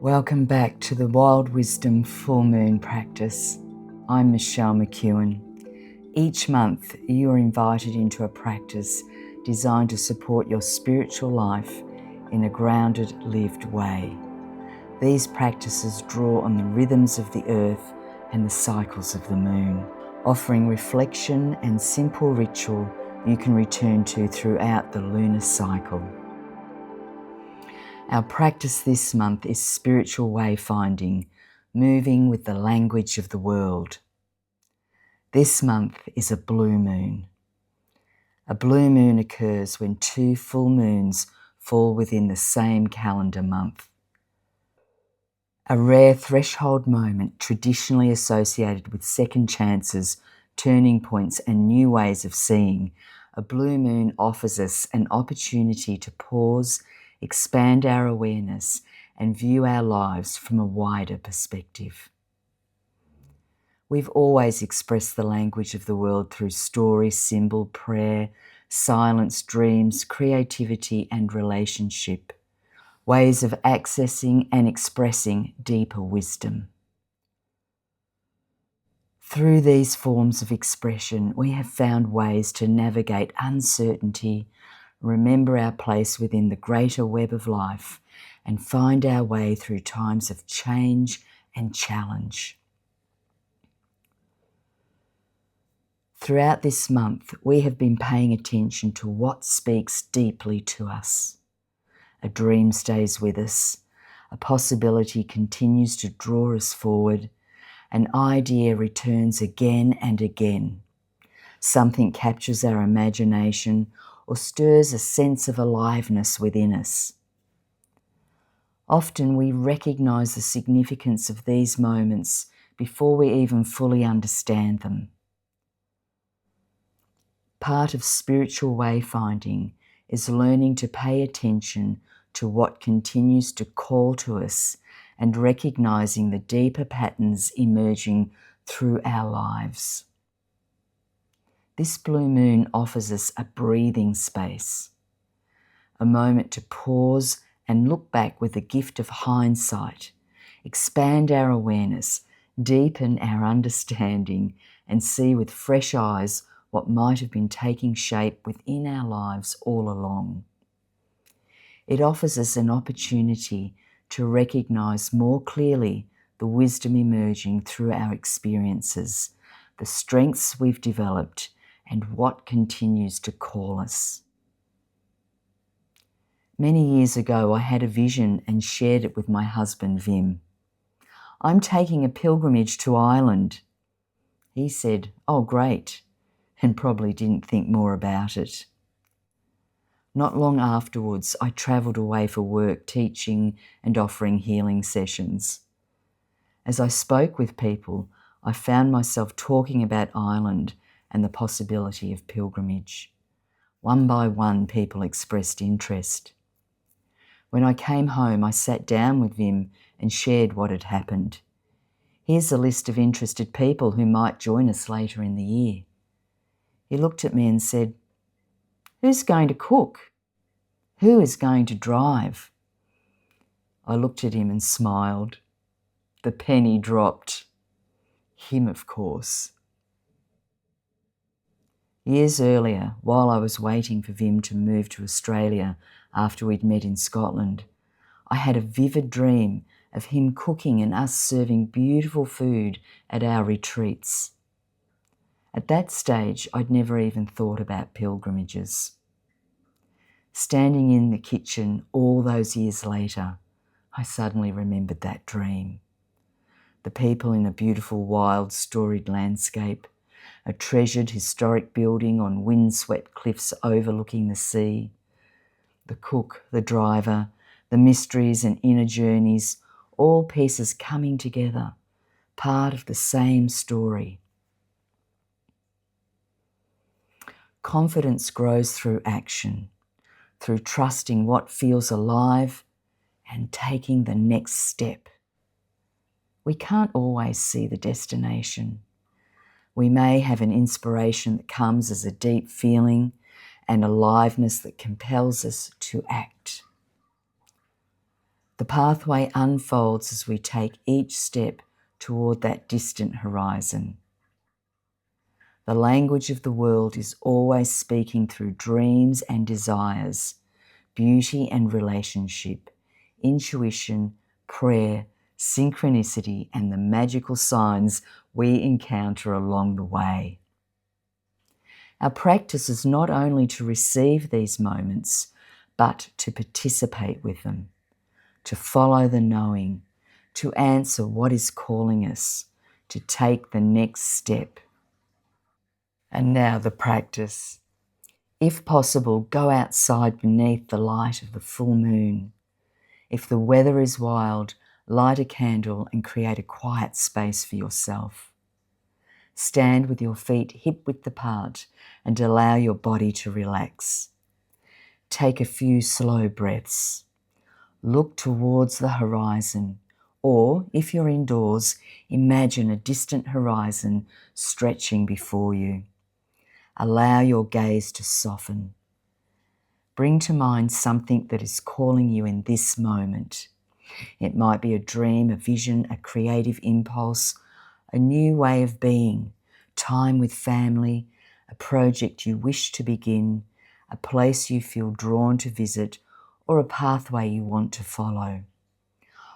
Welcome back to the Wild Wisdom Full Moon Practice. I'm Michelle MacEwan. Each month, you are invited into a practice designed to support your spiritual life in a grounded, lived way. These practices draw on the rhythms of the earth and the cycles of the moon, offering reflection and simple ritual you can return to throughout the lunar cycle. Our practice this month is Spiritual Wayfinding, moving with the language of the world. This month is a blue moon. A blue moon occurs when two full moons fall within the same calendar month. A rare threshold moment traditionally associated with second chances, turning points and new ways of seeing, a blue moon offers us an opportunity to pause, expand our awareness, and view our lives from a wider perspective. We've always expressed the language of the world through story, symbol, prayer, silence, dreams, creativity, and relationship, ways of accessing and expressing deeper wisdom. Through these forms of expression, we have found ways to navigate uncertainty, remember our place within the greater web of life, and find our way through times of change and challenge. Throughout this month, we have been paying attention to what speaks deeply to us. A dream stays with us, a possibility continues to draw us forward, an idea returns again and again. Something captures our imagination or stirs a sense of aliveness within us. Often we recognise the significance of these moments before we even fully understand them. Part of spiritual wayfinding is learning to pay attention to what continues to call to us and recognising the deeper patterns emerging through our lives. This blue moon offers us a breathing space, a moment to pause and look back with the gift of hindsight, expand our awareness, deepen our understanding, and see with fresh eyes what might have been taking shape within our lives all along. It offers us an opportunity to recognise more clearly the wisdom emerging through our experiences, the strengths we've developed, and what continues to call us. Many years ago, I had a vision and shared it with my husband, Vim. I'm taking a pilgrimage to Ireland. He said, "Oh, great," and probably didn't think more about it. Not long afterwards, I travelled away for work, teaching and offering healing sessions. As I spoke with people, I found myself talking about Ireland and the possibility of pilgrimage. One by one, people expressed interest. When I came home, I sat down with Vim and shared what had happened. Here's a list of interested people who might join us later in the year. He looked at me and said, "Who's going to cook? Who is going to drive?" I looked at him and smiled. The penny dropped. Him, of course. Years earlier, while I was waiting for Vim to move to Australia after we'd met in Scotland, I had a vivid dream of him cooking and us serving beautiful food at our retreats. At that stage, I'd never even thought about pilgrimages. Standing in the kitchen all those years later, I suddenly remembered that dream. The people in a beautiful, wild, storied landscape, a treasured historic building on windswept cliffs overlooking the sea, the cook, the driver, the mysteries and inner journeys, all pieces coming together, part of the same story. Confidence grows through action, through trusting what feels alive and taking the next step. We can't always see the destination. We may have an inspiration that comes as a deep feeling and aliveness that compels us to act. The The pathway unfolds as we take each step toward that distant horizon. The language of the world is always speaking through dreams and desires, beauty and relationship, intuition, prayer, synchronicity, and the magical signs we encounter along the way. Our practice is not only to receive these moments, but to participate with them, to follow the knowing, to answer what is calling us, to take the next step. And now the practice. If possible, go outside beneath the light of the full moon. If the weather is wild, light a candle and create a quiet space for yourself. Stand with your feet hip-width apart and allow your body to relax. Take a few slow breaths. Look towards the horizon, or if you're indoors, imagine a distant horizon stretching before you. Allow your gaze to soften. Bring to mind something that is calling you in this moment. It might be a dream, a vision, a creative impulse, a new way of being, time with family, a project you wish to begin, a place you feel drawn to visit, or a pathway you want to follow.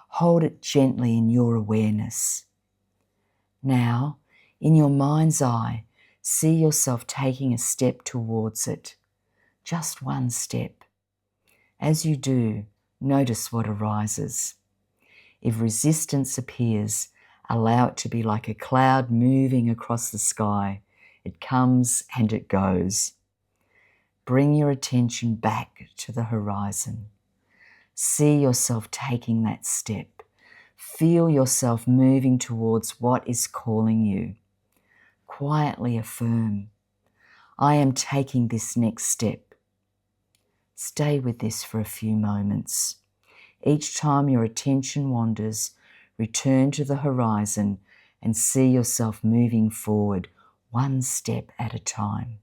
Hold it gently in your awareness. Now, in your mind's eye, see yourself taking a step towards it. Just one step. As you do, notice what arises. If resistance appears, allow it to be like a cloud moving across the sky. It comes and it goes. Bring your attention back to the horizon. See yourself taking that step. Feel yourself moving towards what is calling you. Quietly affirm, I am taking this next step. Stay with this for a few moments. Each time your attention wanders, return to the horizon and see yourself moving forward one step at a time.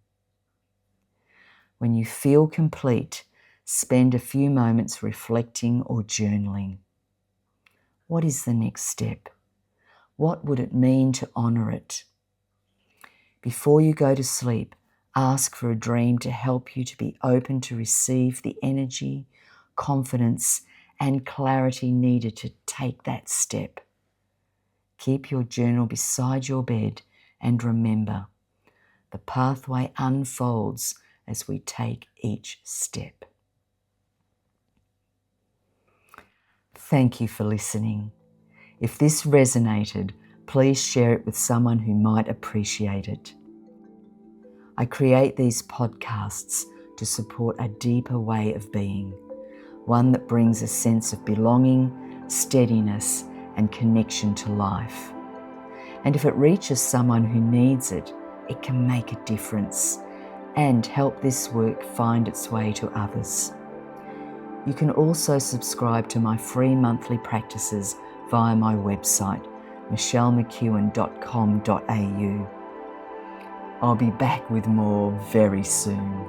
When you feel complete, spend a few moments reflecting or journaling. What is the next step? What would it mean to honour it? Before you go to sleep, ask for a dream to help you to be open to receive the energy, confidence, and clarity needed to take that step. Keep your journal beside your bed and remember, the pathway unfolds as we take each step. Thank you for listening. If this resonated, please share it with someone who might appreciate it. I create these podcasts to support a deeper way of being, one that brings a sense of belonging, steadiness, and connection to life. And if it reaches someone who needs it, it can make a difference and help this work find its way to others. You can also subscribe to my free monthly practices via my website, michellemacEwan.com.au. I'll be back with more very soon.